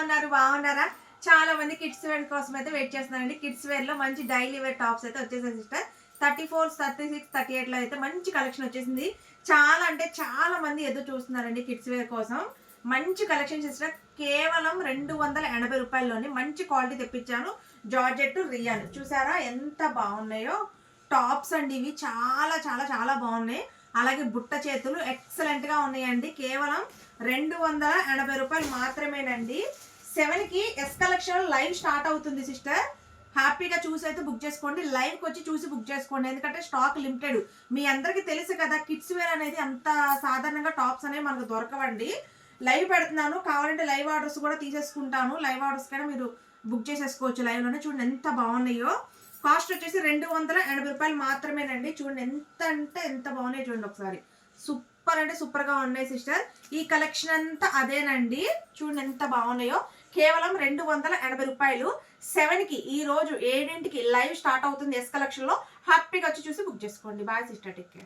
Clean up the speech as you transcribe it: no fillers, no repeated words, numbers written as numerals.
ఉన్నారు? బాగున్నారా? చాలా మంది కిడ్స్ వేర్ కోసం అయితే వెయిట్ చేస్తున్నారండి. కిడ్స్ వేర్ లో మంచి డైలీ వేర్ టాప్స్ అయితే వచ్చేసాయి సిస్టర్. 34, 36, 38 లో అయితే మంచి కలెక్షన్ వచ్చేసింది. చాలా అంటే చాలా మంది ఎదురు చూస్తున్నారండి కిడ్స్ వేర్ కోసం. మంచి కలెక్షన్ సిస్టర్. కేవలం 280 రూపాయల్లోనే మంచి క్వాలిటీ తెప్పించాను. జార్జెట్ రియాన్ చూసారా ఎంత బాగున్నాయో టాప్స్ అండి. ఇవి చాలా చాలా చాలా బాగున్నాయి. అలాగే బుట్ట చేతులు ఎక్సలెంట్ గా ఉన్నాయండి. కేవలం 280 రూపాయలు మాత్రమేనండి. 7కి ఎస్ కలెక్షన్ లైవ్ స్టార్ట్ అవుతుంది సిస్టర్. హ్యాపీగా చూసి అయితే బుక్ చేసుకోండి. లైవ్కి వచ్చి చూసి బుక్ చేసుకోండి. ఎందుకంటే స్టాక్ లిమిటెడ్. మీ అందరికీ తెలుసు కదా, కిడ్స్ వేర్ అనేది అంత సాధారణంగా టాప్స్ అనేవి మనకు దొరకవండి. లైవ్ పెడుతున్నాను, కావాలంటే లైవ్ ఆర్డర్స్ కూడా తీసేసుకుంటాను. లైవ్ ఆర్డర్స్ కన్నా మీరు బుక్ చేసేసుకోవచ్చు లైవ్లోనే. చూడండి ఎంత బాగున్నాయో. కాస్ట్ వచ్చేసి 280 రూపాయలు మాత్రమేనండి. చూడండి ఎంత అంటే ఎంత బాగున్నాయి చూడండి ఒకసారి. సూపర్ అంటే సూపర్ గా ఉన్నాయి సిస్టర్. ఈ కలెక్షన్ అంతా అదేనండి. చూడండి ఎంత బాగున్నాయో. కేవలం 280 రూపాయలు. 7కి ఈ రోజు 7ంటికి లైవ్ స్టార్ట్ అవుతుంది ఎస్ కలెక్షన్ లో. హ్యాపీగా వచ్చి చూసి బుక్ చేసుకోండి. Bye sister, take care.